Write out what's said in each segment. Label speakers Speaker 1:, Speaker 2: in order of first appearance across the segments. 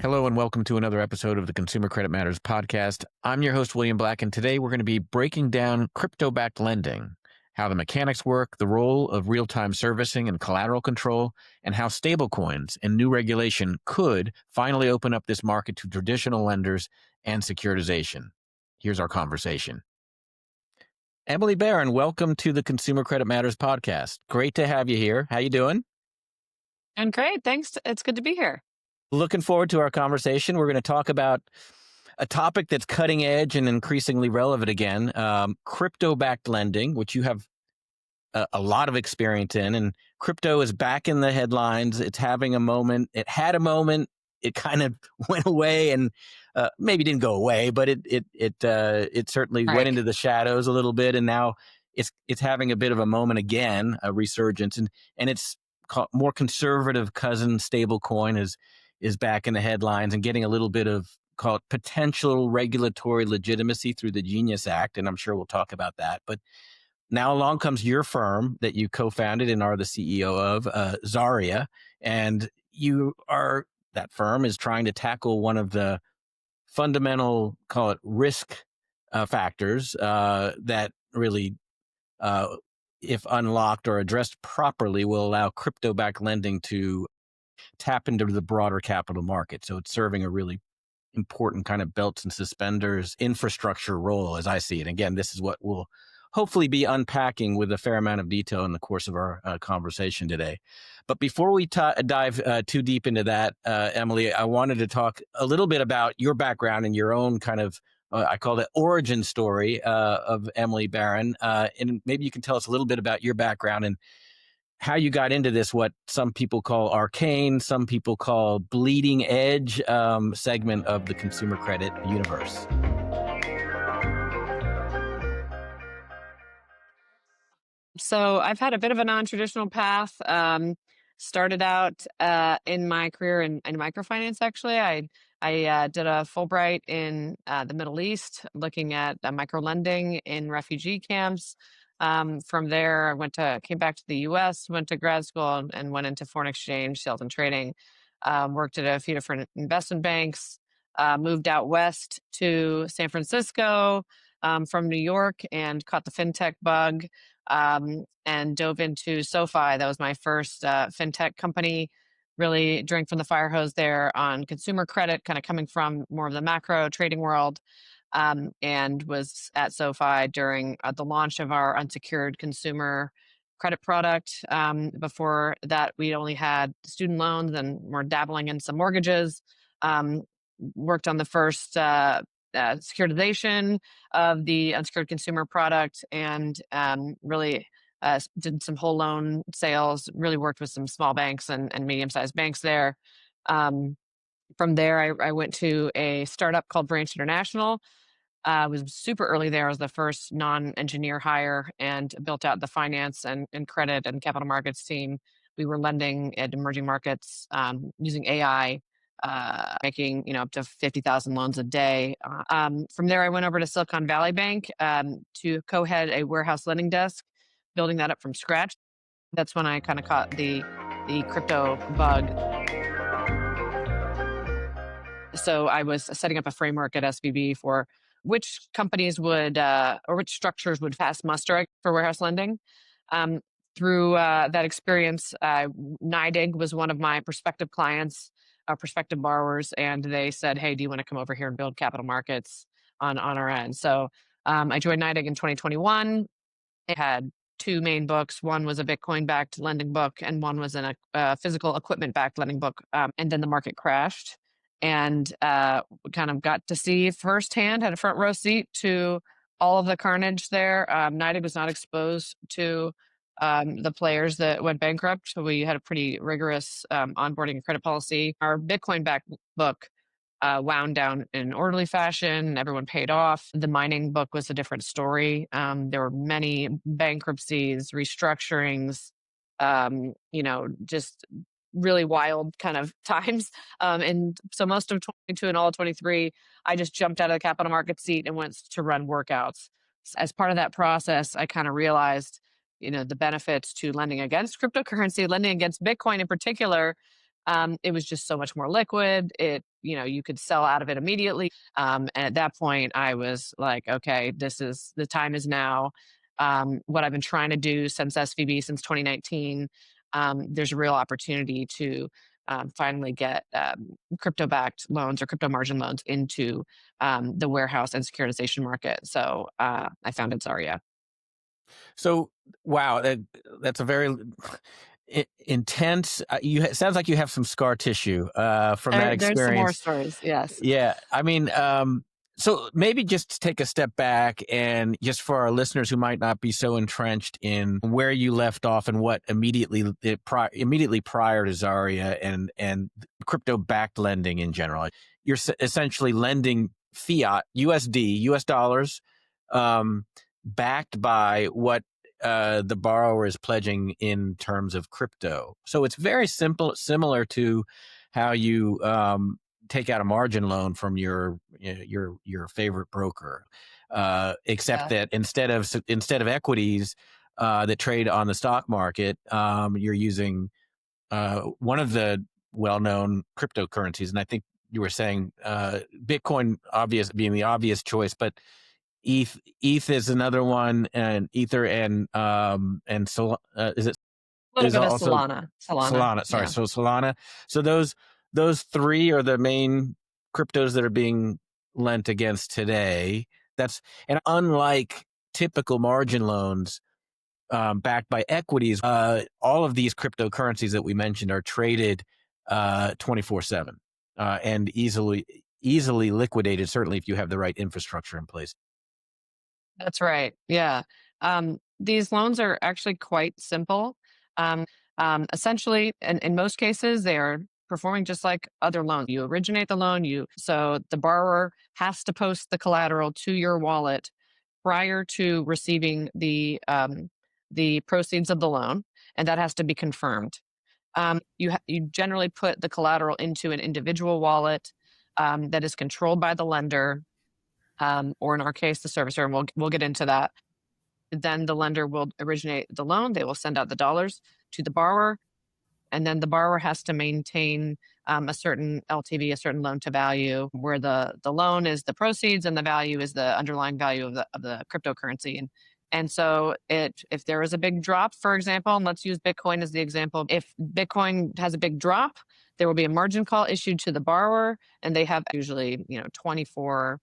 Speaker 1: Hello and welcome to another episode of the Consumer Credit Matters podcast. I'm your host, William Black, and today we're going to be breaking down crypto-backed lending, how the mechanics work, the role of real-time servicing and collateral control, and how stablecoins and new regulation could finally open up this market to traditional lenders and securitization. Here's our conversation. Emily Barron, welcome to the Consumer Credit Matters podcast. Great to have you here. How you doing?
Speaker 2: I'm great. Thanks. It's good to be here.
Speaker 1: Looking forward to our conversation. We're going to talk about a topic that's cutting edge and increasingly relevant again, crypto-backed lending, which you have a lot of experience in. And crypto is back in the headlines. It's having a moment. It had a moment. It kind of went away and maybe didn't go away, but it certainly went into the shadows a little bit. And now it's having a bit of a moment again, a resurgence. And it's more conservative cousin stablecoin is back in the headlines and getting a little bit of potential regulatory legitimacy through the Genius Act. And I'm sure we'll talk about that. But now along comes your firm that you co-founded and are the CEO of, Zaria. And that firm is trying to tackle one of the fundamental, call it risk factors that really, if unlocked or addressed properly, will allow crypto-backed lending to tap into the broader capital market. So it's serving a really important kind of belts and suspenders infrastructure role as I see it. Again, this is what we'll hopefully be unpacking with a fair amount of detail in the course of our conversation today. But before we dive too deep into that, Emily, I wanted to talk a little bit about your background and your own kind of, I call it origin story of Emily Barron. And maybe you can tell us a little bit about your background and how you got into this, what some people call arcane, some people call bleeding edge segment of the consumer credit universe.
Speaker 2: So I've had a bit of a non-traditional path. Started out in my career in microfinance, actually. I did a Fulbright in the Middle East, looking at micro lending in refugee camps. From there, I came back to the U.S., went to grad school, and went into foreign exchange, sales and trading. Worked at a few different investment banks. Moved out west to San Francisco from New York and caught the FinTech bug. And dove into SoFi. That was my first FinTech company. Really drank from the fire hose there on consumer credit, kind of coming from more of the macro trading world. And was at SoFi during the launch of our unsecured consumer credit product. Before that, we only had student loans and were dabbling in some mortgages. Worked on the first securitization of the unsecured consumer product and really did some whole loan sales, really worked with some small banks and medium-sized banks there. From there, I went to a startup called Branch International. Was super early there. I was the first non-engineer hire and built out the finance and credit and capital markets team. We were lending at emerging markets using AI, making up to 50,000 loans a day. From there, I went over to Silicon Valley Bank to co-head a warehouse lending desk, building that up from scratch. That's when I kind of caught the crypto bug. So I was setting up a framework at SVB for which companies would or which structures would pass muster for warehouse lending. Through that experience, NYDIG was one of my prospective clients, prospective borrowers, and they said, "Hey, do you want to come over here and build capital markets on our end?" So I joined NYDIG in 2021. It had two main books. One was a Bitcoin-backed lending book, and one was a physical equipment-backed lending book. And then the market crashed, and kind of got to see firsthand, had a front row seat to all of the carnage there. NYDIG was not exposed to the players that went bankrupt, so we had a pretty rigorous onboarding and credit policy. Our Bitcoin-backed book wound down in an orderly fashion. Everyone paid off. The mining book was a different story. There were many bankruptcies, restructurings, just really wild kind of times. And so most of 22 and all of 23, I just jumped out of the capital market seat and went to run workouts. As part of that process, I kind of realized, the benefits to lending against cryptocurrency, lending against Bitcoin in particular, It was just so much more liquid. You could sell out of it immediately. And at that point, I was like, okay, the time is now. What I've been trying to do since SVB, since 2019, there's a real opportunity to finally get crypto backed loans or crypto margin loans into the warehouse and securitization market. So I founded Zaria.
Speaker 1: So, wow, that's a very intense. It sounds like you have some scar tissue from that
Speaker 2: There's some more
Speaker 1: experience.
Speaker 2: stories. Yes.
Speaker 1: Yeah, I mean, so maybe just take a step back and just for our listeners who might not be so entrenched in where you left off and what immediately prior to Zaria and crypto backed lending in general, you're essentially lending fiat USD US dollars, um, backed by what the borrower is pledging in terms of crypto. So it's very similar to how you take out a margin loan from your favorite broker, except
Speaker 2: Yeah.
Speaker 1: that instead of equities that trade on the stock market, you're using one of the well-known cryptocurrencies, and I think you were saying Bitcoin, obvious being the obvious choice, but ETH is another one, and Ether and is it
Speaker 2: A little
Speaker 1: is
Speaker 2: bit of
Speaker 1: also
Speaker 2: Solana. Solana.
Speaker 1: Solana. Sorry,
Speaker 2: Yeah.
Speaker 1: so Solana. So those three are the main cryptos that are being lent against today. And unlike typical margin loans backed by equities, all of these cryptocurrencies that we mentioned are traded 24/7 and easily liquidated. Certainly, if you have the right infrastructure in place.
Speaker 2: That's right. Yeah. These loans are actually quite simple. Um, Essentially, in most cases, they are performing just like other loans. You originate the loan, so the borrower has to post the collateral to your wallet prior to receiving the proceeds of the loan, and that has to be confirmed. You generally put the collateral into an individual wallet that is controlled by the lender, or in our case, the servicer, and we'll get into that. Then the lender will originate the loan. They will send out the dollars to the borrower, and then the borrower has to maintain a certain LTV, a certain loan to value, where the loan is the proceeds and the value is the underlying value of the cryptocurrency. And so if there is a big drop, for example, and let's use Bitcoin as the example, if Bitcoin has a big drop, there will be a margin call issued to the borrower, and they have usually 24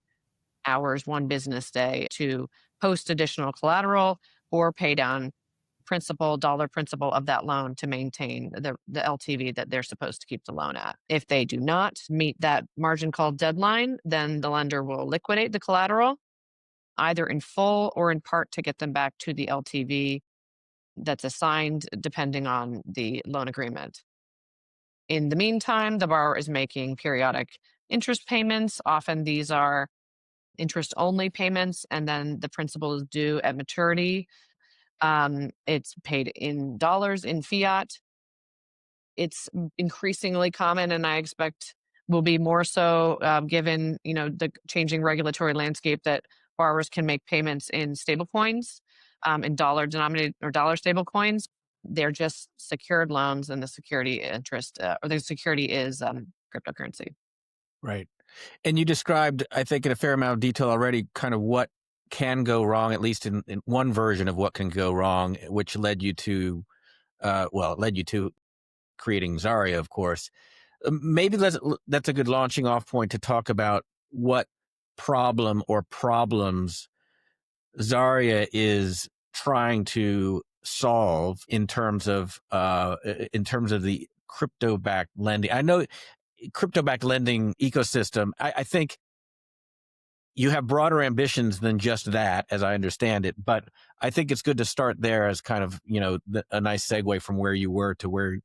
Speaker 2: hours, one business day to post additional collateral or pay down dollar principal of that loan to maintain the LTV that they're supposed to keep the loan at. If they do not meet that margin call deadline, then the lender will liquidate the collateral either in full or in part to get them back to the LTV that's assigned depending on the loan agreement. In the meantime, the borrower is making periodic interest payments. Often these are interest only payments, and then the principal is due at maturity. It's paid in dollars, in fiat. It's increasingly common, and I expect will be more so given the changing regulatory landscape, that borrowers can make payments in stablecoins, in dollar denominated or dollar stablecoins. They're just secured loans, and the security interest or the security is cryptocurrency.
Speaker 1: Right. And you described, I think, in a fair amount of detail already, kind of what can go wrong, at least in one version of what can go wrong, which led you to, creating Zaria, of course. Maybe that's a good launching off point to talk about what problem or problems Zaria is trying to solve in terms of the crypto backed lending. I know crypto backed lending ecosystem. I think you have broader ambitions than just that, as I understand it. But I think it's good to start there as kind of, a nice segue from where you were to where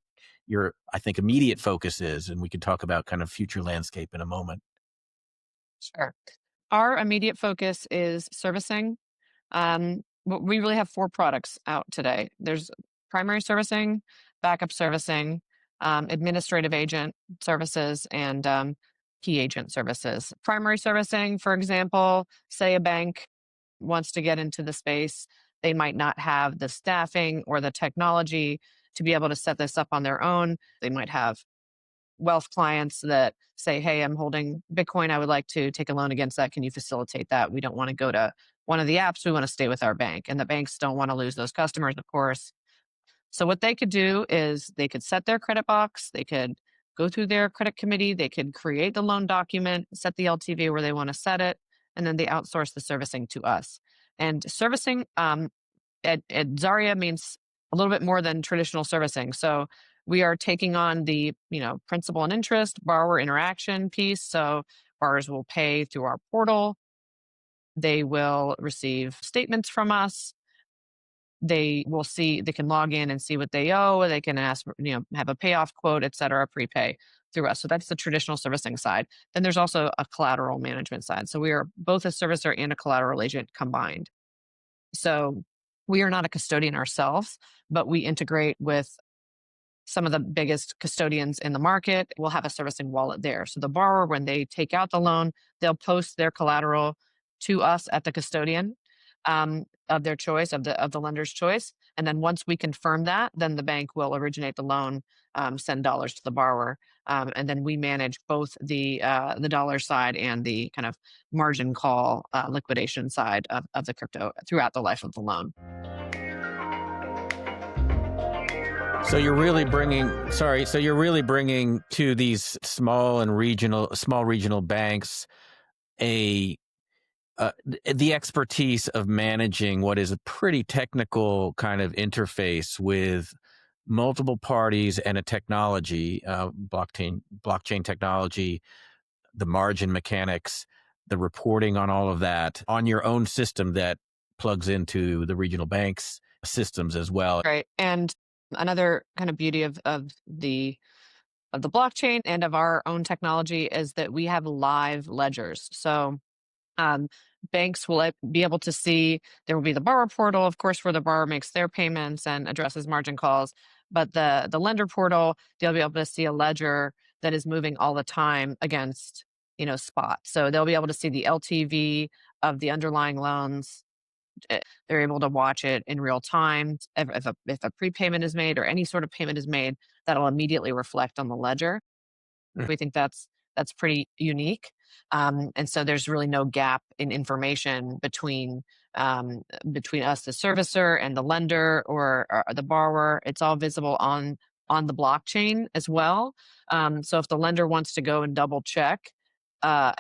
Speaker 1: your, I think, immediate focus is. And we can talk about kind of future landscape in a moment.
Speaker 2: Sure. Our immediate focus is servicing. We really have four products out today. There's primary servicing, backup servicing, administrative agent services, and key agent services. Primary servicing, for example, say a bank wants to get into the space, they might not have the staffing or the technology to be able to set this up on their own. They might have wealth clients that say, hey, I'm holding Bitcoin. I would like to take a loan against that. Can you facilitate that? We don't want to go to one of the apps. We want to stay with our bank. And the banks don't want to lose those customers, of course. So what they could do is they could set their credit box, they could go through their credit committee, they could create the loan document, set the LTV where they want to set it, and then they outsource the servicing to us. And servicing at Zaria means a little bit more than traditional servicing. So we are taking on the principal and interest, borrower interaction piece. So borrowers will pay through our portal. They will receive statements from us. They will see, they can log in and see what they owe. They can ask, have a payoff quote, et cetera, prepay through us. So that's the traditional servicing side. Then there's also a collateral management side. So we are both a servicer and a collateral agent combined. So we are not a custodian ourselves, but we integrate with some of the biggest custodians in the market. Will have a servicing wallet there. So the borrower, when they take out the loan, they'll post their collateral to us at the custodian of their choice, of the lender's choice. And then once we confirm that, then the bank will originate the loan, send dollars to the borrower, and then we manage both the dollar side and the kind of margin call liquidation side of the crypto throughout the life of the loan.
Speaker 1: So you're really bringing to these small regional banks the expertise of managing what is a pretty technical kind of interface with multiple parties and a technology, blockchain technology, the margin mechanics, the reporting on all of that on your own system that plugs into the regional banks systems as well.
Speaker 2: Right. And another kind of beauty of the blockchain and of our own technology is that we have live ledgers. So um, banks will be able to see, there will be the borrower portal, of course, where the borrower makes their payments and addresses margin calls. But the lender portal, they'll be able to see a ledger that is moving all the time against, spot. So they'll be able to see the LTV of the underlying loans. They're able to watch it in real time. If a prepayment is made or any sort of payment is made, that'll immediately reflect on the ledger. We think that's pretty unique, and so there's really no gap in information between us, the servicer, and the lender or the borrower. It's all visible on the blockchain as well. So if the lender wants to go and double check,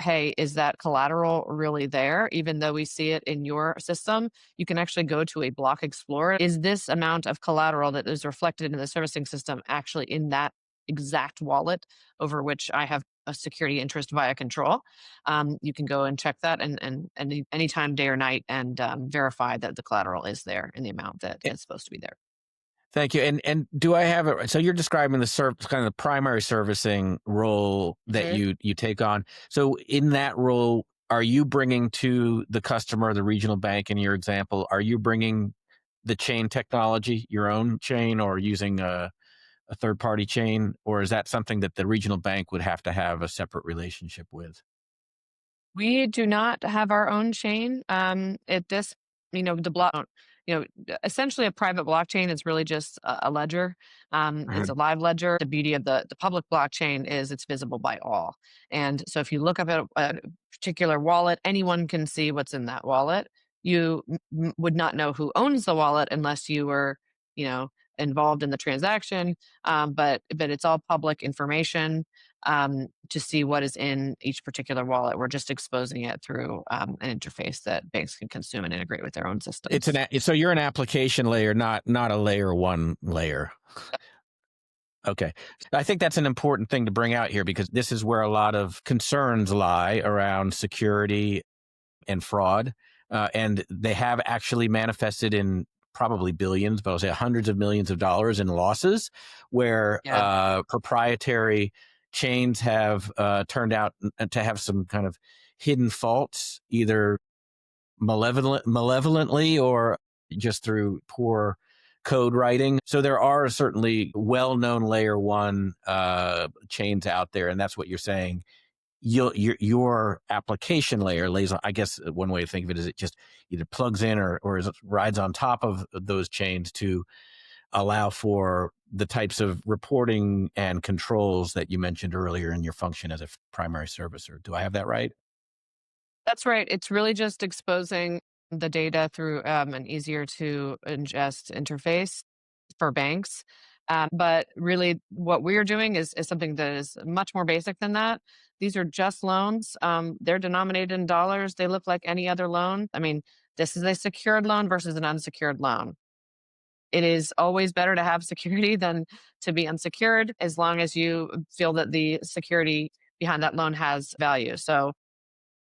Speaker 2: hey, is that collateral really there? Even though we see it in your system, you can actually go to a block explorer. Is this amount of collateral that is reflected in the servicing system actually in that exact wallet over which I have a security interest via control? You can go and check that and anytime, day or night, and verify that the collateral is there in the amount that is supposed to be there.
Speaker 1: Thank you. And do I have it? So you're describing the kind of the primary servicing role that you take on. So in that role, are you bringing to the customer, the regional bank in your example, are you bringing the chain technology, your own chain, or using a third-party chain, or is that something that the regional bank would have to have a separate relationship with?
Speaker 2: We do not have our own chain. At this, the block, essentially a private blockchain is really just a ledger. It's a live ledger. The beauty of the public blockchain is it's visible by all. And so if you look up at a particular wallet, anyone can see what's in that wallet. You would not know who owns the wallet unless you were, involved in the transaction. But it's all public information to see what is in each particular wallet. We're just exposing it through an interface that banks can consume and integrate with their own systems.
Speaker 1: So you're an application layer, not a layer one layer. Okay. I think that's an important thing to bring out here because this is where a lot of concerns lie around security and fraud. And they have actually manifested in probably billions, but I'll say hundreds of millions of dollars in losses where proprietary chains have turned out to have some kind of hidden faults, either malevolently or just through poor code writing. So there are certainly well-known layer one chains out there, and that's what you're saying. Your application layer lays on, I guess one way to think of it is it just either plugs in or rides on top of those chains to allow for the types of reporting and controls that you mentioned earlier in your function as a primary servicer. Do I have that right?
Speaker 2: That's right. It's really just exposing the data through an easier to ingest interface for banks. But really, what we're doing is something that is much more basic than that. These are just loans. They're denominated in dollars. They look like any other loan. I mean, this is a secured loan versus an unsecured loan. It is always better to have security than to be unsecured, as long as you feel that the security behind that loan has value. So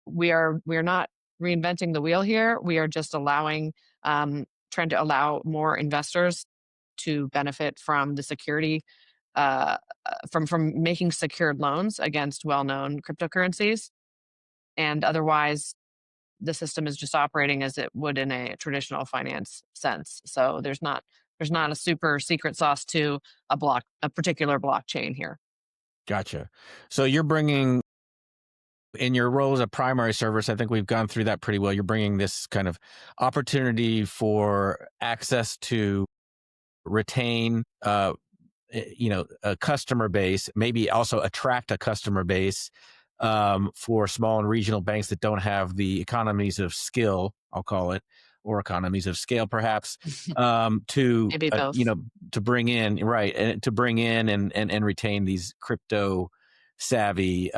Speaker 2: we are not reinventing the wheel here. We are just trying to allow more investors to benefit from the security, from making secured loans against well-known cryptocurrencies. And otherwise, the system is just operating as it would in a traditional finance sense. So there's not a super secret sauce to a particular blockchain here.
Speaker 1: Gotcha. So you're bringing, in your role as a primary service, I think we've gone through that pretty well. You're bringing this kind of opportunity for access to retain, a customer base, maybe also attract a customer base for small and regional banks that don't have the economies of skill, I'll call it, or economies of scale, perhaps, to
Speaker 2: Maybe both.
Speaker 1: to bring in, right, and to bring in and retain these crypto savvy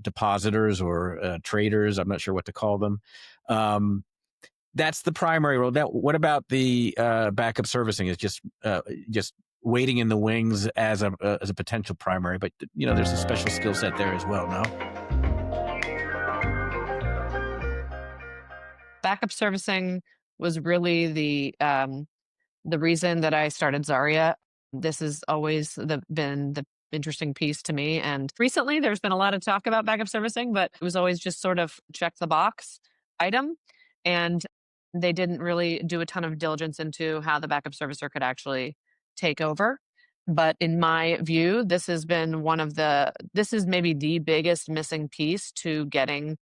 Speaker 1: depositors or traders. I'm not sure what to call them. Um, that's the primary role. Now, what about the backup servicing? Is just waiting in the wings as a potential primary, but there's a special skill set there as well. No.
Speaker 2: Backup servicing was really the reason that I started Zaria. This has always been the interesting piece to me. And recently, there's been a lot of talk about backup servicing, but it was always just sort of check the box item. And they didn't really do a ton of diligence into how the backup servicer could actually take over. But in my view, this is maybe the biggest missing piece to getting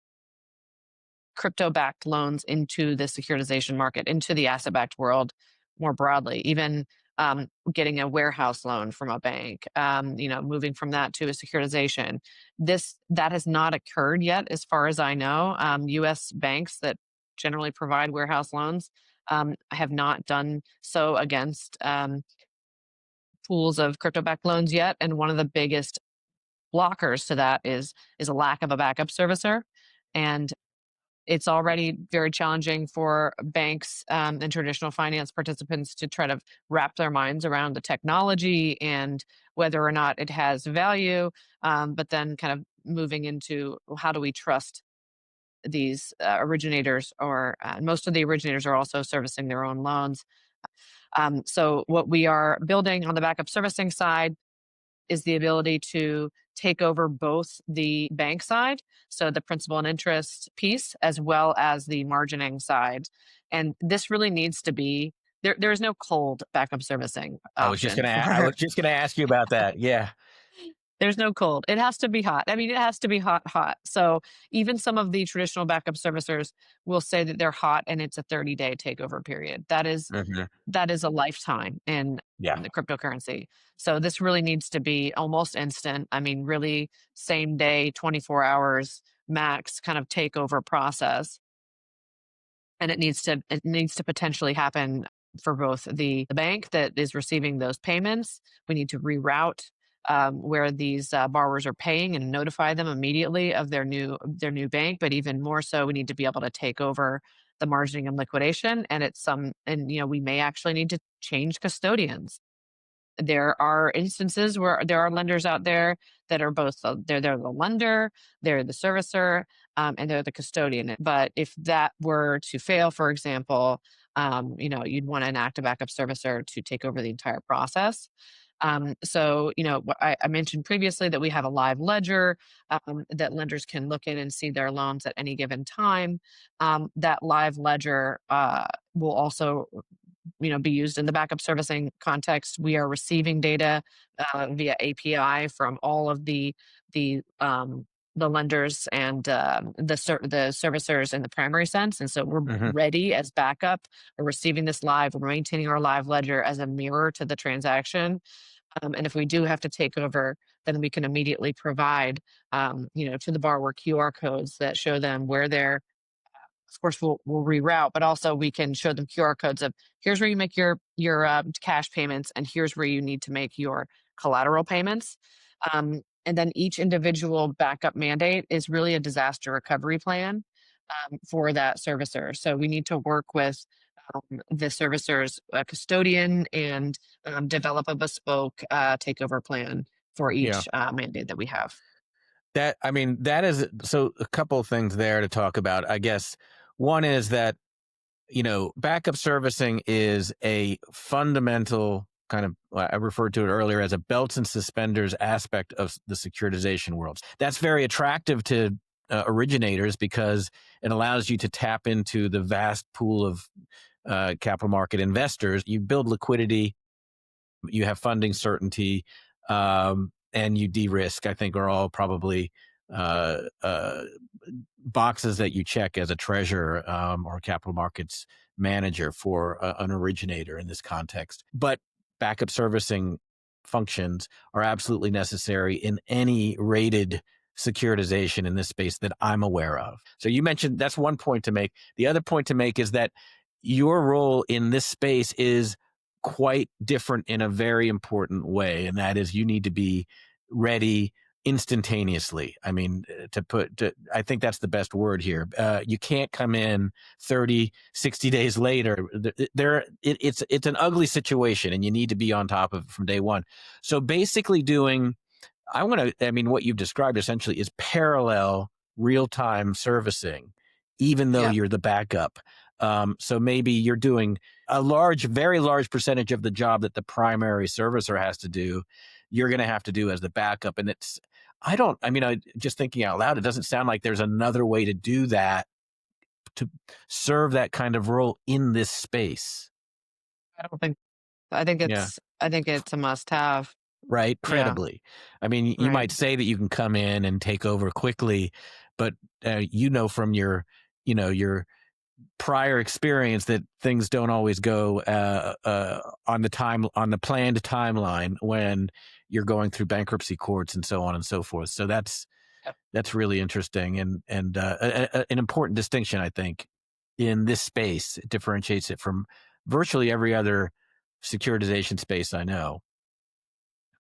Speaker 2: crypto backed loans into the securitization market, into the asset backed world more broadly, even getting a warehouse loan from a bank, moving from that to a securitization. That has not occurred yet, as far as I know. US banks that generally provide warehouse loans have not done so against pools of crypto backed loans yet. And one of the biggest blockers to that is a lack of a backup servicer. And it's already very challenging for banks and traditional finance participants to try to wrap their minds around the technology and whether or not it has value. But then, kind of moving into, well, how do we trust these originators? Or most of the originators are also servicing their own loans. So, what we are building on the backup servicing side is the ability to take over both the bank side, so the principal and interest piece, as well as the margining side. And this really needs to be there. There is no cold backup servicing option
Speaker 1: I
Speaker 2: for.
Speaker 1: was just gonna ask you about that. Yeah.
Speaker 2: There's no cold. It has to be hot. I mean, it has to be hot, hot. So even some of the traditional backup servicers will say that they're hot and it's a 30-day takeover period.
Speaker 1: Mhm.
Speaker 2: That is a lifetime in
Speaker 1: Yeah.
Speaker 2: the cryptocurrency. So this really needs to be almost instant. I mean, really same day, 24 hours max kind of takeover process. And it needs to potentially happen for both the bank that is receiving those payments. We need to reroute where these borrowers are paying and notify them immediately of their new bank. But even more so, we need to be able to take over the margining and liquidation. And we may actually need to change custodians. There are instances where there are lenders out there that are both they're the lender, they're the servicer, and they're the custodian. But if that were to fail, for example, you'd want to enact a backup servicer to take over the entire process. So, I mentioned previously that we have a live ledger that lenders can look in and see their loans at any given time. That live ledger will also be used in the backup servicing context. We are receiving data via API from all of the the lenders and the servicers in the primary sense. And so we're
Speaker 1: Hmm.
Speaker 2: ready as backup. We're receiving this live. We're maintaining our live ledger as a mirror to the transaction. And if we do have to take over, then we can immediately provide, to the borrower QR codes that show them where they're. Of course, we'll reroute, but also we can show them QR codes of here's where you make your cash payments, and here's where you need to make your collateral payments. And then each individual backup mandate is really a disaster recovery plan for that servicer. So we need to work with the servicer's custodian and develop a bespoke takeover plan for
Speaker 1: Yeah.
Speaker 2: each mandate that we have.
Speaker 1: That is, so a couple of things there to talk about. I guess one is that, backup servicing is a fundamental kind of, I referred to it earlier as a belts and suspenders aspect of the securitization world. That's very attractive to originators because it allows you to tap into the vast pool of capital market investors. You build liquidity, you have funding certainty, and you de-risk. I think are all probably uh, uh, boxes that you check as a treasurer or capital markets manager for an originator in this context. But backup servicing functions are absolutely necessary in any rated securitization in this space that I'm aware of. So you mentioned that's one point to make. The other point to make is that your role in this space is quite different in a very important way, and that is you need to be ready instantaneously. I mean, I think that's the best word here. You can't come in 30, 60 days later. It's an ugly situation, and you need to be on top of it from day one. So basically what you've described essentially is parallel real-time servicing, even though
Speaker 2: Yeah.
Speaker 1: you're the backup. So maybe you're doing very large percentage of the job that the primary servicer has to do, you're going to have to do as the backup. And just thinking out loud, it doesn't sound like there's another way to do that, to serve that kind of role in this space.
Speaker 2: I don't think I think
Speaker 1: Yeah.
Speaker 2: it's a must have.
Speaker 1: Right.
Speaker 2: Yeah,
Speaker 1: Credibly. I mean, you
Speaker 2: right.
Speaker 1: might say that you can come in and take over quickly, but from your prior experience that things don't always go on the planned timeline when you're going through bankruptcy courts and so on and so forth. So that's really interesting and an important distinction, I think, in this space. It differentiates it from virtually every other securitization space I know.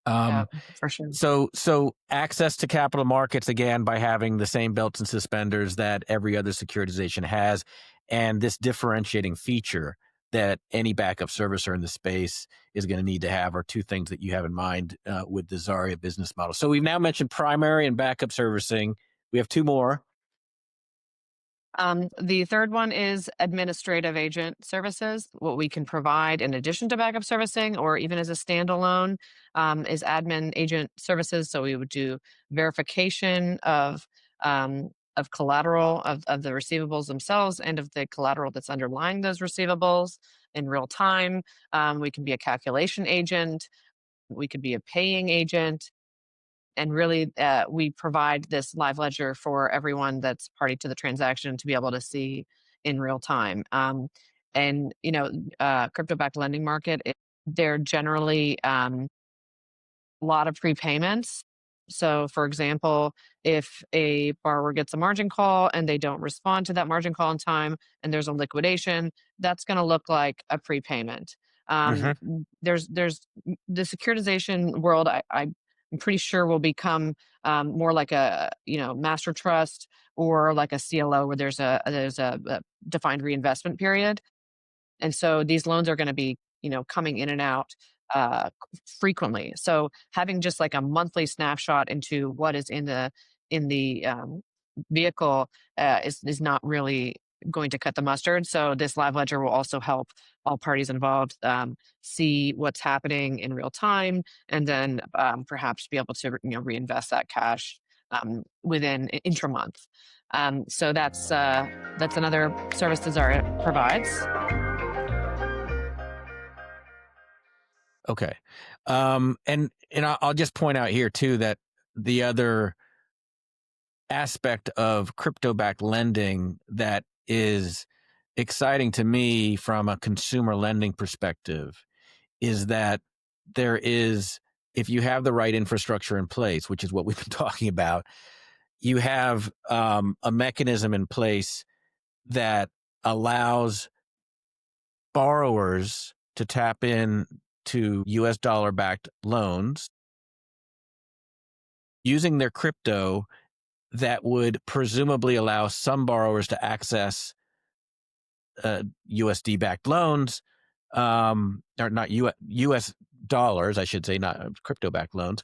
Speaker 2: Yeah,
Speaker 1: Um,
Speaker 2: for sure.
Speaker 1: so access to capital markets, again, by having the same belts and suspenders that every other securitization has, and this differentiating feature that any backup servicer in the space is going to need to have are two things that you have in mind with the Zaria business model. So we've now mentioned primary and backup servicing. We have two more.
Speaker 2: The third one is administrative agent services. What we can provide in addition to backup servicing or even as a standalone is admin agent services. So we would do verification of collateral of the receivables themselves and of the collateral that's underlying those receivables in real time. We can be a calculation agent. We could be a paying agent, and really we provide this live ledger for everyone that's party to the transaction to be able to see in real time. And crypto backed lending market, they're generally a lot of prepayments. So, for example, if a borrower gets a margin call and they don't respond to that margin call in time and there's a liquidation, that's going to look like a prepayment.
Speaker 1: Mm-hmm.
Speaker 2: There's the securitization world. I'm pretty sure will become more like a master trust or like a CLO where there's a defined reinvestment period, and so these loans are going to be coming in and out frequently. So having just like a monthly snapshot into what is in the vehicle is not really going to cut the mustard. So this live ledger will also help all parties involved see what's happening in real time, and then perhaps be able to reinvest that cash within intramonth. So that's another service that Zaria provides.
Speaker 1: Okay. And I'll just point out here too that the other aspect of crypto-backed lending that is exciting to me from a consumer lending perspective is that there is, if you have the right infrastructure in place, which is what we've been talking about, you have a mechanism in place that allows borrowers to tap in to US dollar backed loans using their crypto that would presumably allow some borrowers to access USD backed loans, or not US dollars, I should say, not crypto backed loans,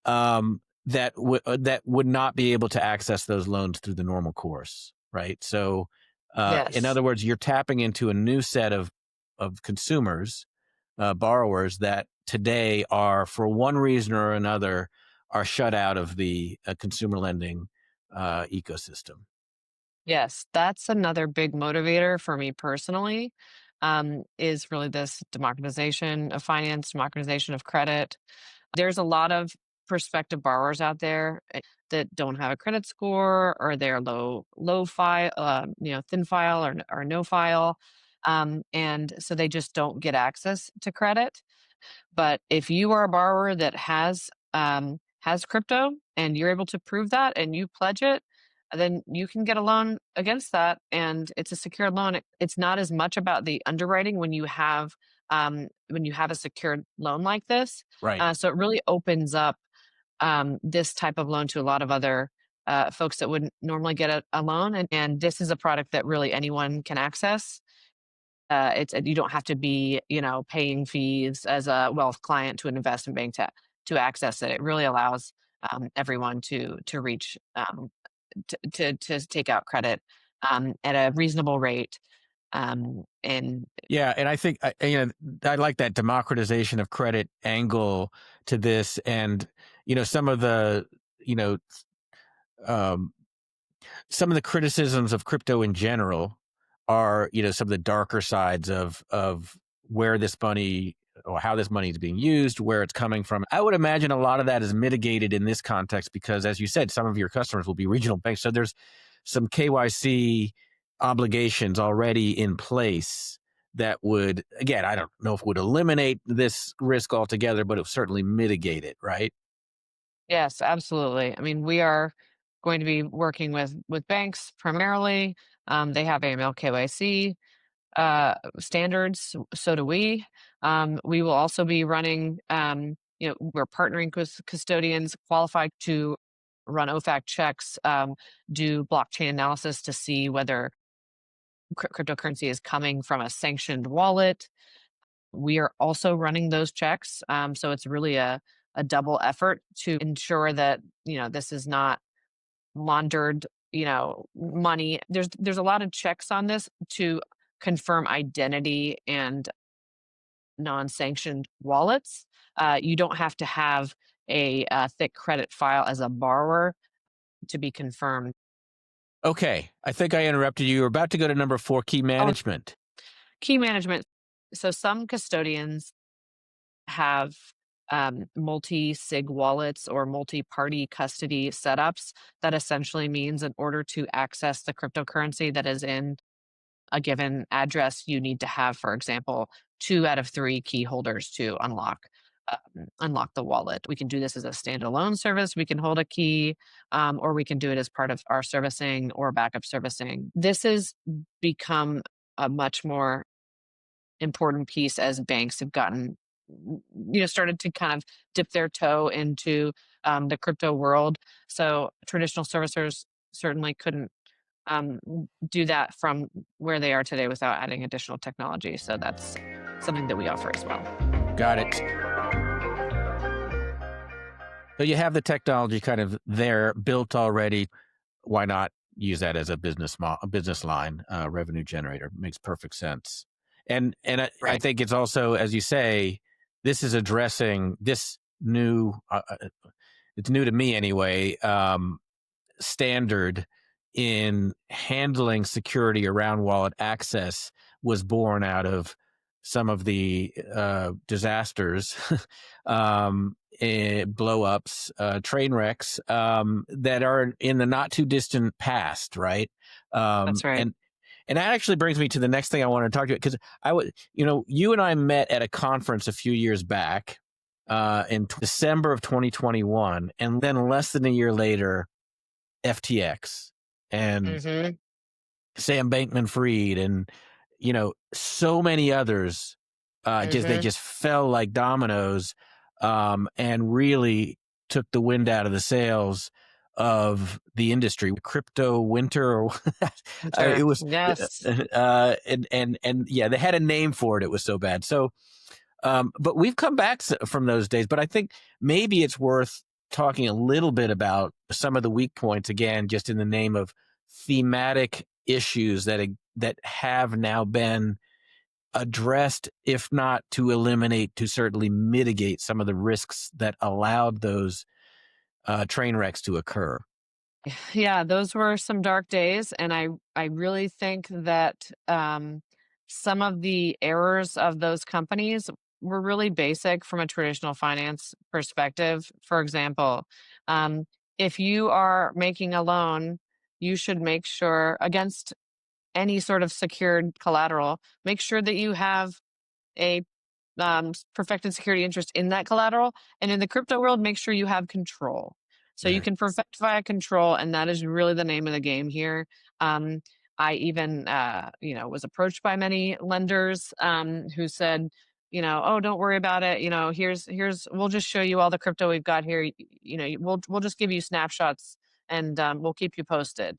Speaker 1: that would not be able to access those loans through the normal course, right? So, in
Speaker 2: Yes.
Speaker 1: other words, you're tapping into a new set of consumers, borrowers that today are, for one reason or another, are shut out of the consumer lending ecosystem.
Speaker 2: Yes, that's another big motivator for me personally, is really this democratization of finance, democratization of credit. There's a lot of prospective borrowers out there that don't have a credit score, or they're low file, thin file, or no file, and so they just don't get access to credit. But if you are a borrower that has crypto and you're able to prove that and you pledge it, then you can get a loan against that, and it's a secured loan. It's not as much about the underwriting when you have a secured loan like this.
Speaker 1: Right.
Speaker 2: So it really opens up this type of loan to a lot of other folks that wouldn't normally get a loan, and this is a product that really anyone can access. It's you don't have to be, paying fees as a wealth client to an investment bank to access it. It really allows everyone to reach to take out credit at a reasonable rate. And
Speaker 1: Yeah, and I think I like that democratization of credit angle to this, and some of the you know um, some of the criticisms of crypto in general are some of the darker sides of where this money, or how this money is being used, where it's coming from. I would imagine a lot of that is mitigated in this context because, as you said, some of your customers will be regional banks, so there's some KYC obligations already in place that would, again, I don't know if it would eliminate this risk altogether, but it would certainly mitigate it, right?
Speaker 2: yes, absolutely. I mean, we are going to be working with banks primarily. They have AML KYC standards. So do we. We will also be running. We're partnering with custodians qualified to run OFAC checks, do blockchain analysis to see whether cryptocurrency is coming from a sanctioned wallet. We are also running those checks. So it's really a double effort to ensure that, this is not laundered, money. There's a lot of checks on this to confirm identity and non-sanctioned wallets. You don't have to have a thick credit file as a borrower to be confirmed.
Speaker 1: Okay, I think I interrupted you. You're about to go to number 4, key
Speaker 2: Oh,
Speaker 1: management.
Speaker 2: key management. So some custodians have multi-sig wallets or multi-party custody setups. That essentially means in order to access the cryptocurrency that is in a given address, you need to have, for example, 2 out of 3 key holders to unlock the wallet. We can do this as a standalone service. We can hold a key, or we can do it as part of our servicing or backup servicing. This has become a much more important piece as banks have started to kind of dip their toe into the crypto world. So traditional servicers certainly couldn't um, do that from where they are today without adding additional technology. So that's something that we offer as well.
Speaker 1: Got it. So you have the technology kind of there built already. Why not use that as a business line, revenue generator? Makes perfect sense. And I
Speaker 2: Right.
Speaker 1: think it's also, as you say, this is addressing this new. It's new to me anyway. Standard in handling security around wallet access was born out of some of the disasters, blow ups, train wrecks that are in the not too distant past, right?
Speaker 2: That's right.
Speaker 1: And that actually brings me to the next thing I want to talk to you, because I would, you and I met at a conference a few years back in December of 2021, and then less than a year later, FTX and
Speaker 2: Mm-hmm.
Speaker 1: Sam Bankman-Fried and so many others. They
Speaker 2: Mm-hmm.
Speaker 1: just fell like dominoes, and really took the wind out of the sails of the industry. Crypto winter, or
Speaker 2: Sure.
Speaker 1: it was,
Speaker 2: Yes.
Speaker 1: and yeah, they had a name for it. It was so bad. So, but we've come back from those days. But I think maybe it's worth talking a little bit about some of the weak points again, just in the name of thematic issues that have now been addressed, if not to eliminate, to certainly mitigate some of the risks that allowed those train wrecks to occur.
Speaker 2: Yeah, those were some dark days, and I really think that some of the errors of those companies were really basic from a traditional finance perspective. For example, um, if you are making a loan, you should make sure against any sort of secured collateral, make sure that you have a perfected security interest in that collateral. And in the crypto world, make sure you have control. So you
Speaker 1: Yeah.
Speaker 2: can perfect via control, and that is really the name of the game here. Um, I even, was approached by many lenders who said, oh, don't worry about it. We'll just show you all the crypto we've got here. We'll just give you snapshots, and we'll keep you posted.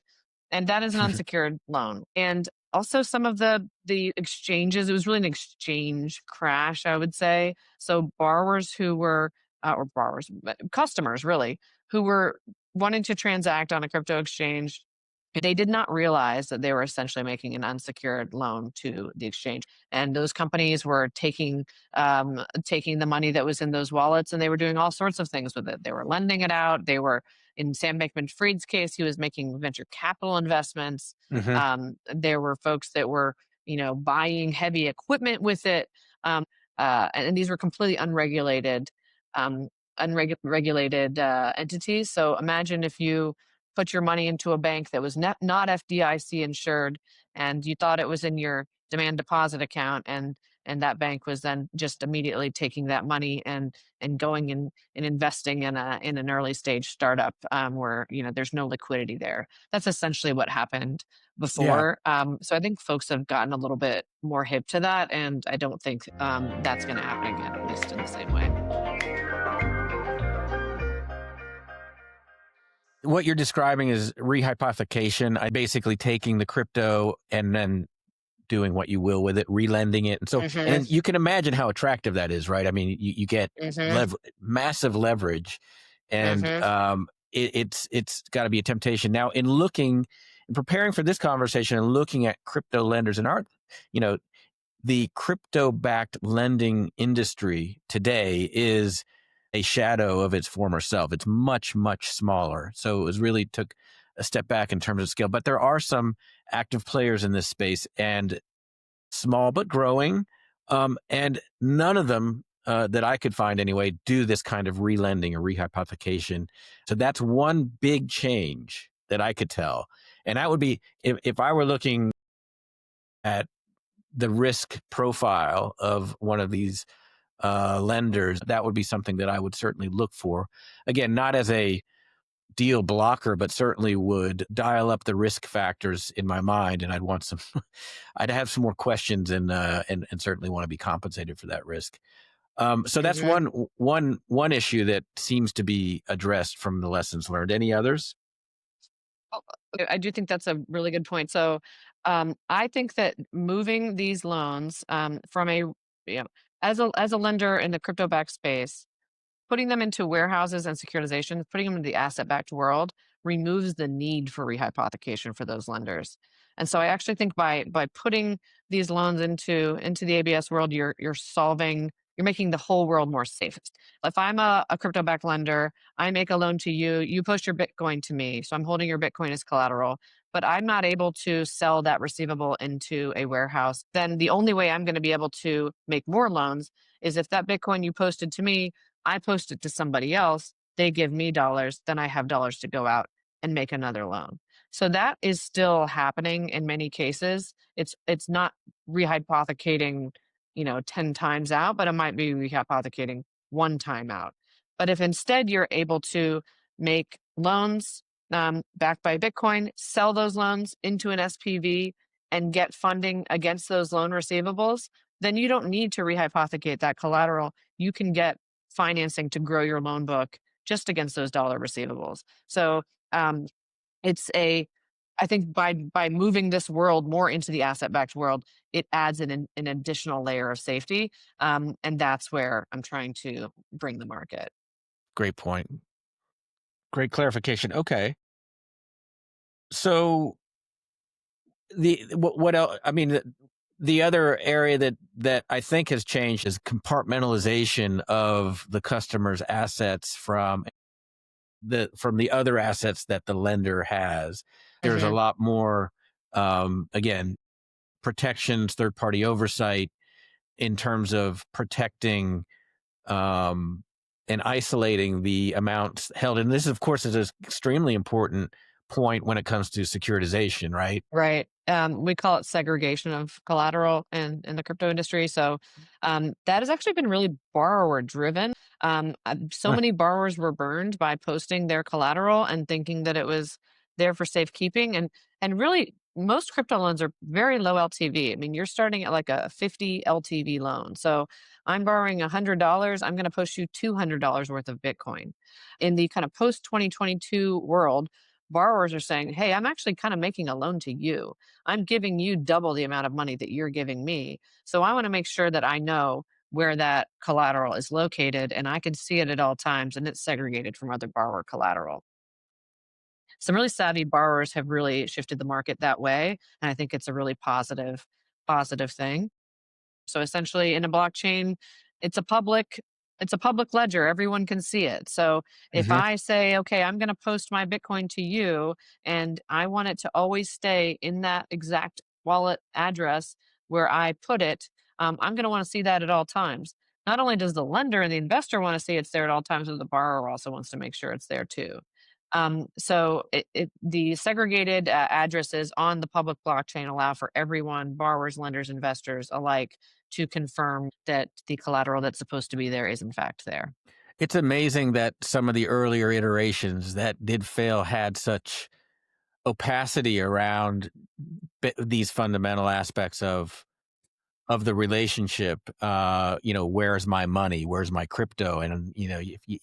Speaker 2: And that is an unsecured loan. And also some of the exchanges, it was really an exchange crash, I would say. So borrowers who were or borrowers, but customers really, who were wanting to transact on a crypto exchange, they did not realize that they were essentially making an unsecured loan to the exchange, and those companies were taking the money that was in those wallets, and they were doing all sorts of things with it. They were lending it out. They were, in Sam Bankman-Fried's case, he was making venture capital investments.
Speaker 1: Hmm.
Speaker 2: There were folks that were, buying heavy equipment with it, and these were completely um, unregulated entities. So imagine if you put your money into a bank that was not FDIC insured, and you thought it was in your demand deposit account, and that bank was then just immediately taking that money and going and investing in an early stage startup, where there's no liquidity there. That's essentially what happened
Speaker 1: Yeah.
Speaker 2: before. So I think folks have gotten a little bit more hip to that, and I don't think that's going to happen again, at least in the same way.
Speaker 1: What you're describing is rehypothecation. I basically taking the crypto and then doing what you will with it, relending it. And so, and
Speaker 2: Hmm.
Speaker 1: then you can imagine how attractive that is, right? I mean, you get
Speaker 2: Hmm.
Speaker 1: massive leverage, and
Speaker 2: Hmm.
Speaker 1: it's got to be a temptation. Now, in preparing for this conversation and looking at crypto lenders and you know, the crypto backed lending industry today is a shadow of its former self. It's much, much smaller. So it was really took a step back in terms of scale. But there are some active players in this space, and small but growing. And none of them that I could find anyway do this kind of relending or rehypothecation. So that's one big change that I could tell. And that would be if I were looking at the risk profile of one of these lenders, that would be something that I would certainly look for. Again, not as a deal blocker, but certainly would dial up the risk factors in my mind, and I'd want some. I'd have some more questions, and certainly want to be compensated for that risk. So that's
Speaker 2: Hmm.
Speaker 1: one issue that seems to be addressed from the lessons learned. Any others?
Speaker 2: I do think that's a really good point. So, I think that moving these loans from as a lender in the crypto back space, putting them into warehouses and securitization, putting them into the asset-backed world removes the need for rehypothecation for those lenders. And so I actually think by putting these loans into the ABS world, you're making the whole world more safe. If I'm a crypto-backed lender, I make a loan to you, you post your Bitcoin to me. So I'm holding your Bitcoin as collateral. but I'm not able to sell that receivable into a warehouse, then the only way I'm going to be able to make more loans is if that Bitcoin you posted to me, I post it to somebody else, they give me dollars, then I have dollars to go out and make another loan. So that is still happening in many cases. It's not rehypothecating, 10 times out, but it might be rehypothecating one time out. But if instead you're able to make loans backed by Bitcoin, sell those loans into an SPV and get funding against those loan receivables, then you don't need to rehypothecate that collateral. You can get financing to grow your loan book just against those dollar receivables. So um, it's I think by moving this world more into the asset-backed world, it adds an additional layer of safety, and that's where I'm trying to bring the market.
Speaker 1: Great point. Great clarification. Okay. So what else? I mean, the other area that I think has changed is compartmentalization of the customer's assets from the other assets that the lender has. There's a
Speaker 2: Hmm.
Speaker 1: lot more, again, protections, third party oversight in terms of protecting um, and isolating the amounts held. And this, of course, is an extremely important point when it comes to securitization, right?
Speaker 2: Right. We call it segregation of collateral in the crypto industry. So that has actually been really borrower driven. So
Speaker 1: Huh.
Speaker 2: many borrowers were burned by posting their collateral and thinking that it was there for safekeeping. And really, most crypto loans are very low LTV. I mean, you're starting at like a 50 LTV loan. So I'm borrowing $100. I'm going to post you $200 worth of Bitcoin. In the kind of post 2022 world, borrowers are saying, hey, I'm actually kind of making a loan to you. I'm giving you double the amount of money that you're giving me. So I want to make sure that I know where that collateral is located and I can see it at all times and it's segregated from other borrower collateral. Some really savvy borrowers have really shifted the market that way. And I think it's a really positive thing. So essentially in a blockchain, it's a public it's a public ledger. Everyone can see it. So if
Speaker 1: Mhm.
Speaker 2: I say, okay, I'm going to post my Bitcoin to you and I want it to always stay in that exact wallet address where I put it, I'm going to want to see that at all times. Not only does the lender and the investor want to see it's there at all times, but the borrower also wants to make sure it's there too. The segregated addresses on the public blockchain allow for everyone, borrowers, lenders, investors alike, to confirm that the collateral that's supposed to be there is in fact there.
Speaker 1: It's amazing that some of the earlier iterations that did fail had such opacity around these fundamental aspects of the relationship. Where's my money? Where's my crypto? And if you,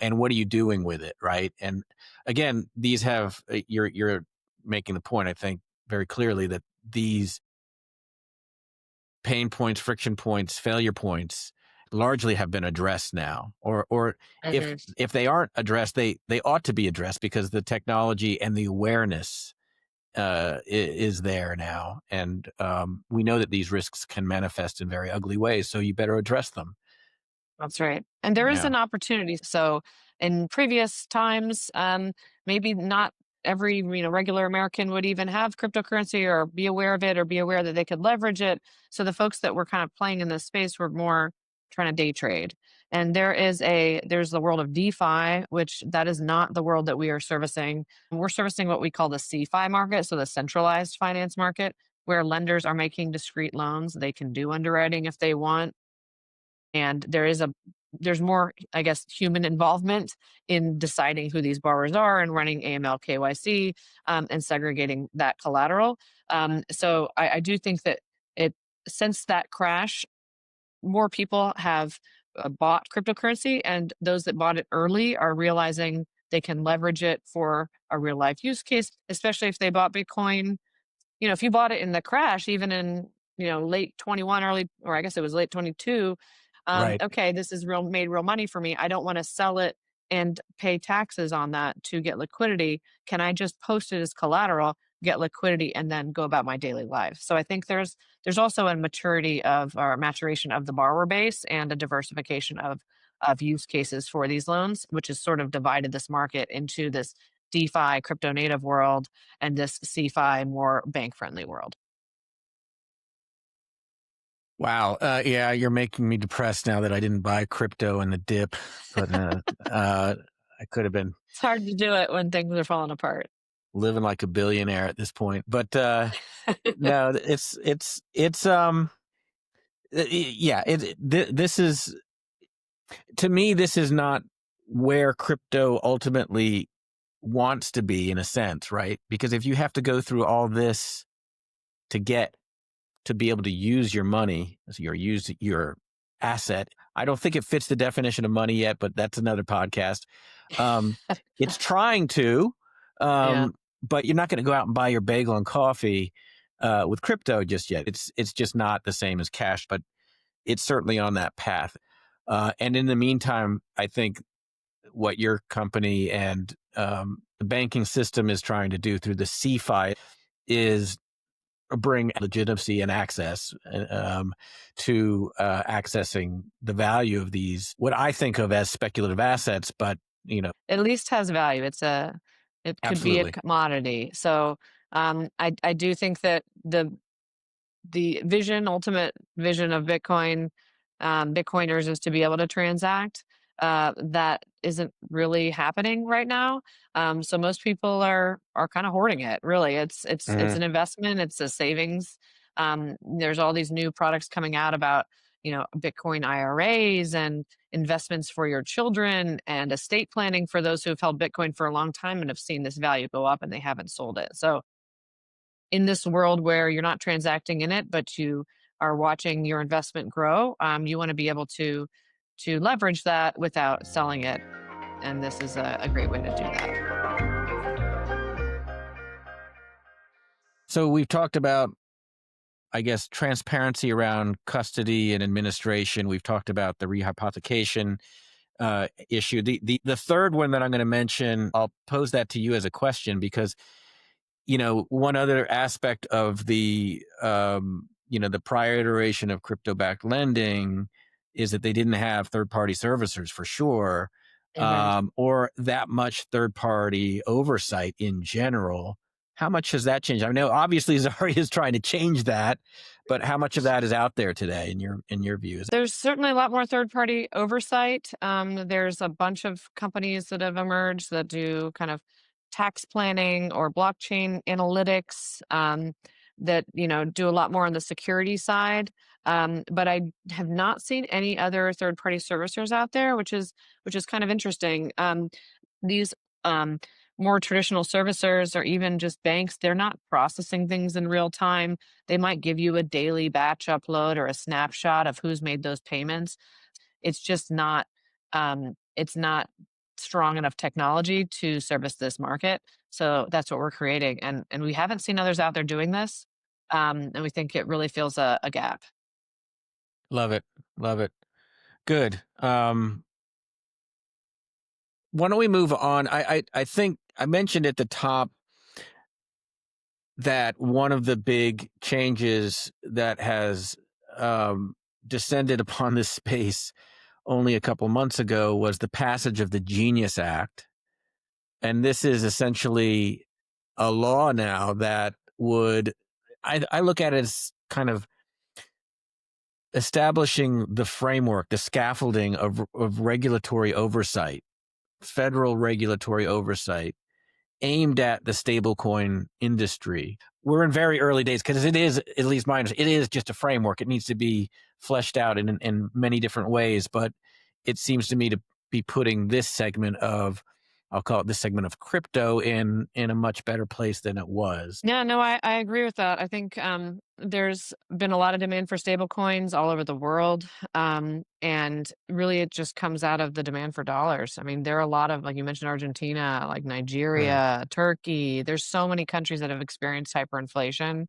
Speaker 1: and what are you doing with it, right? And again, these have you're making the point, I think, very clearly that these pain points, friction points, failure points largely have been addressed now. Or if
Speaker 2: Hmm.
Speaker 1: if they aren't addressed, they ought to be addressed because the technology and the awareness is there now, and we know that these risks can manifest in very ugly ways. So you better address them.
Speaker 2: That's right. And there is
Speaker 1: Yeah.
Speaker 2: an opportunity. So in previous times, maybe not every regular American would even have cryptocurrency or be aware of it or be aware that they could leverage it. So the folks that were kind of playing in this space were more trying to day trade. And there's the world of DeFi, which that is not the world that we are servicing. We're servicing what we call the CeFi market, so the centralized finance market, where lenders are making discrete loans. They can do underwriting if they want, and there's more, I guess, human involvement in deciding who these borrowers are and running AML KYC, and segregating that collateral. So I do think that it since that crash, more people have bought cryptocurrency, and those that bought it early are realizing they can leverage it for a real life use case, especially if they bought Bitcoin. If you bought it in the crash, even in, late 21, early, or I guess it was late 22,
Speaker 1: Right.
Speaker 2: okay, this is made real money for me. I don't want to sell it and pay taxes on that to get liquidity. Can I just post it as collateral, get liquidity, and then go about my daily life? So I think there's also a maturity of or maturation of the borrower base and a diversification of use cases for these loans, which has sort of divided this market into this DeFi, crypto native world, and this CeFi, more bank friendly world.
Speaker 1: Wow. Yeah, you're making me depressed now that I didn't buy crypto in the dip, but I could have been
Speaker 2: It's hard to do it when things are falling apart.
Speaker 1: living like a billionaire at this point. But no, yeah. This is, to me, this is not where crypto ultimately wants to be, in a sense, right? Because if you have to go through all this to get to be able to use your money, use your asset. I don't think it fits the definition of money yet, but that's another podcast. It's trying to,
Speaker 2: Yeah.
Speaker 1: but you're not going to go out and buy your bagel and coffee with crypto just yet. It's just not the same as cash, but it's certainly on that path. And in the meantime, I think what your company and the banking system is trying to do through the CeFi is bring legitimacy and access to accessing the value of these, what I think of as speculative assets, but
Speaker 2: At least has value. It could be a
Speaker 1: absolutely.
Speaker 2: commodity. So I do think that the ultimate vision of Bitcoin, Bitcoiners, is to be able to transact. That isn't really happening right now. So most people are kind of hoarding it. Really, it's
Speaker 1: Mhm.
Speaker 2: an investment. It's a savings. There's all these new products coming out about Bitcoin IRAs and investments for your children and estate planning for those who have held Bitcoin for a long time and have seen this value go up and they haven't sold it. So in this world where you're not transacting in it, but you are watching your investment grow, you want to be able to leverage that without selling it, and this is a great way to do that.
Speaker 1: So we've talked about, I guess, transparency around custody and administration. We've talked about the rehypothecation issue. The third one that I'm going to mention, I'll pose that to you as a question, because one other aspect of the prior iteration of crypto-backed lending is that they didn't have third-party servicers, for sure,
Speaker 2: Mhm.
Speaker 1: or that much third-party oversight in general. How much has that changed? I know obviously Zaria is trying to change that, but how much of that is out there today in your views?
Speaker 2: There's certainly a lot more third-party oversight. There's a bunch of companies that have emerged that do kind of tax planning or blockchain analytics, that do a lot more on the security side. But I have not seen any other third-party servicers out there, which is kind of interesting. These um, more traditional servicers or even just banks, they're not processing things in real time. They might give you a daily batch upload or a snapshot of who's made those payments. It's not strong enough technology to service this market. So that's what we're creating. And we haven't seen others out there doing this. And we think it really fills a gap.
Speaker 1: Love it, love it. Good. Why don't we move on? I think I mentioned at the top that one of the big changes that has descended upon this space only a couple months ago was the passage of the Genius Act. And this is essentially a law now that would, I look at it as kind of establishing the framework, the scaffolding of regulatory oversight, federal regulatory oversight aimed at the stablecoin industry. We're in very early days because it is, at least my understanding, it is just a framework. It needs to be fleshed out in many different ways, but it seems to me to be putting this segment of, I'll call it this segment of crypto in a much better place than it was.
Speaker 2: Yeah, no, I agree with that. I think there's been a lot of demand for stable coins all over the world. And really, it just comes out of the demand for dollars. I mean, there are a lot of, like you mentioned, Argentina, like
Speaker 1: Mm.
Speaker 2: Nigeria, Turkey. There's so many countries that have experienced hyperinflation.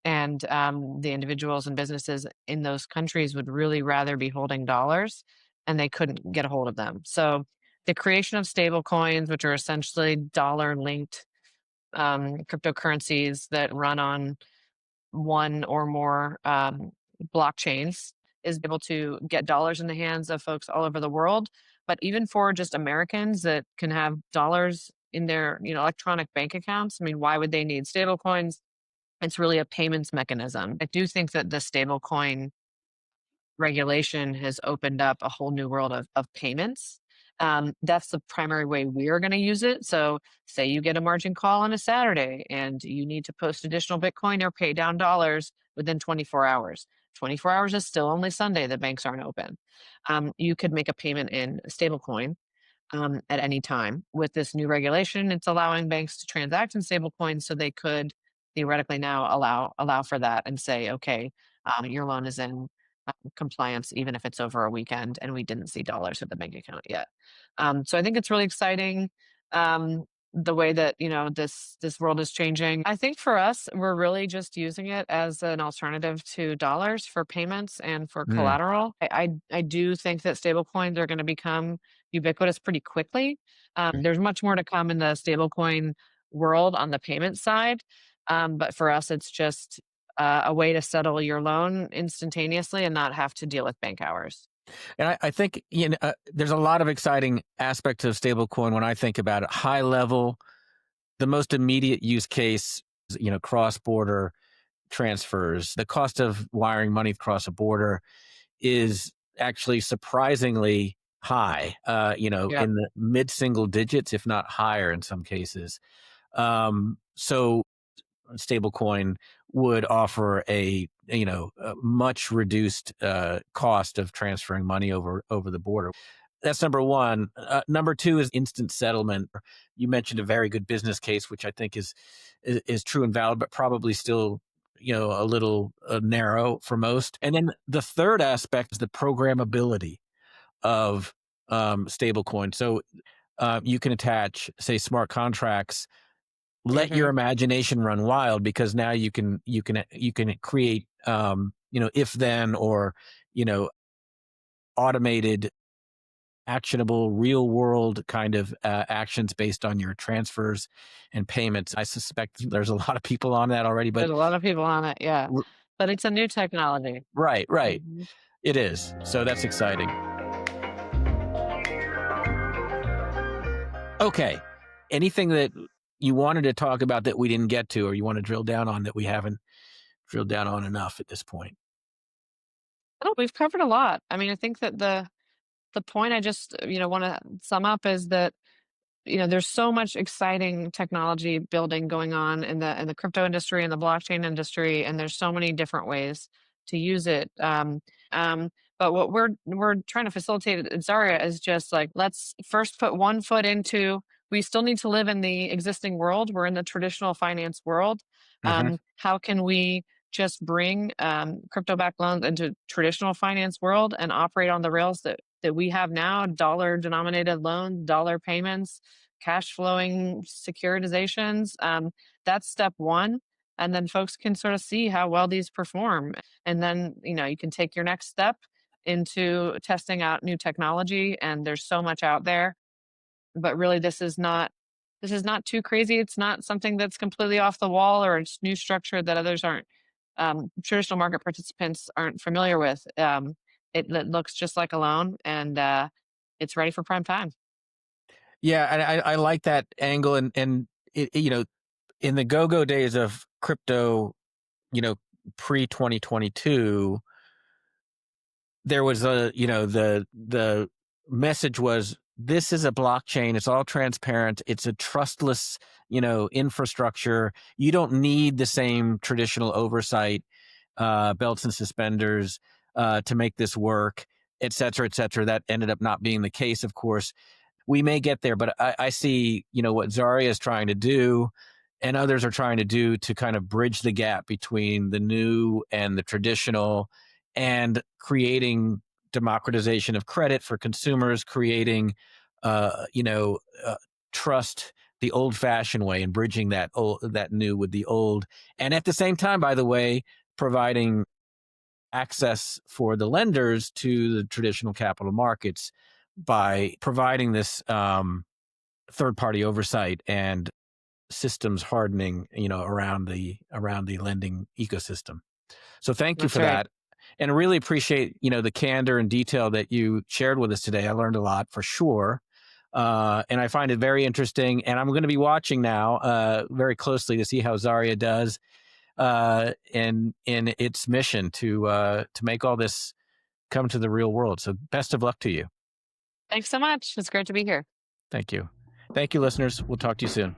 Speaker 2: And the individuals and businesses in those countries would really rather be holding dollars and they couldn't get a hold of them. So the creation of stable coins, which are essentially dollar linked cryptocurrencies that run on one or more blockchains, is able to get dollars in the hands of folks all over the world. But even for just Americans that can have dollars in their electronic bank accounts. I mean, why would they need stablecoins? It's really a payments mechanism. I do think that the stablecoin regulation has opened up a whole new world of payments. That's the primary way we are going to use it. So, say you get a margin call on a Saturday and you need to post additional Bitcoin or pay down dollars within 24 hours. 24 hours is still only Sunday. The banks aren't open. You could make a payment in stablecoin at any time. With this new regulation, it's allowing banks to transact in stablecoins, so they could theoretically now allow for that and say, okay, your loan is in compliance even if it's over a weekend and we didn't see dollars at the bank account yet. So I think it's really exciting. The way that this world is changing. I think for us, we're really just using it as an alternative to dollars for payments and for
Speaker 1: Mm.
Speaker 2: collateral. I do think that stablecoins are going to become ubiquitous pretty quickly. There's much more to come in the stablecoin world on the payment side. But for us, it's just a way to settle your loan instantaneously and not have to deal with bank hours.
Speaker 1: And I think there's a lot of exciting aspects of stablecoin when I think about it. High level, the most immediate use case, is, cross-border transfers. The cost of wiring money across a border is actually surprisingly high.
Speaker 2: Yeah.
Speaker 1: In the mid-single digits, if not higher in some cases. So stablecoin would offer a much reduced cost of transferring money over the border. That's number one. Number two is instant settlement. You mentioned a very good business case, which I think is true and valid, but probably still a little narrow for most. And then the third aspect is the programmability of stablecoin. So you can attach, say, smart contracts, let your
Speaker 2: Hmm.
Speaker 1: imagination run wild, because now you can create if then, or automated, actionable, real world kind of actions based on your transfers and payments. I suspect there's a lot of people on that already, but
Speaker 2: There's a lot of people on it, yeah.
Speaker 1: r-
Speaker 2: But it's a new technology.
Speaker 1: right,
Speaker 2: Mhm.
Speaker 1: it is. So that's exciting. Okay, anything that you wanted to talk about that we didn't get to, or you want to drill down on that we haven't drilled down on enough at this point?
Speaker 2: Oh, we've covered a lot. I mean, I think that the point I just want to sum up is that there's so much exciting technology building going on in the crypto industry and the blockchain industry, and there's so many different ways to use it. Um, but what we're trying to facilitate at Zaria is just like, let's first put one foot into. We still need to live in the existing world. We're in the traditional finance world.
Speaker 1: Hmm.
Speaker 2: How can we just bring crypto-backed loans into traditional finance world and operate on the rails that we have now, dollar denominated loans, dollar payments, cash flowing securitizations. That's step one. And then folks can sort of see how well these perform. And then, you can take your next step into testing out new technology. And there's so much out there. But really, this is not too crazy. It's not something that's completely off the wall or it's new structure that others aren't traditional market participants aren't familiar with. It looks just like a loan, and it's ready for prime time.
Speaker 1: Yeah, and I like that angle, and in the go-go days of crypto, you know, pre 2022, there was the message was, this is a blockchain, it's all transparent, it's a trustless infrastructure. You don't need the same traditional oversight, belts and suspenders, to make this work, et cetera, et cetera. That ended up not being the case, of course. We may get there, but I see, what Zaria is trying to do and others are trying to do to kind of bridge the gap between the new and the traditional, and creating democratization of credit for consumers, creating, uh, you know, uh, trust the old fashioned way, and bridging that new with the old. And at the same time, by the way, providing access for the lenders to the traditional capital markets by providing this third party oversight and systems hardening, around the lending ecosystem. So thank you
Speaker 2: That's
Speaker 1: for
Speaker 2: right.
Speaker 1: that. And really appreciate, the candor and detail that you shared with us today. I learned a lot for sure. And I find it very interesting. And I'm going to be watching now very closely to see how Zaria does in its mission to make all this come to the real world. So best of luck to you.
Speaker 2: Thanks so much. It's great to be here.
Speaker 1: Thank you. Thank you, listeners. We'll talk to you soon.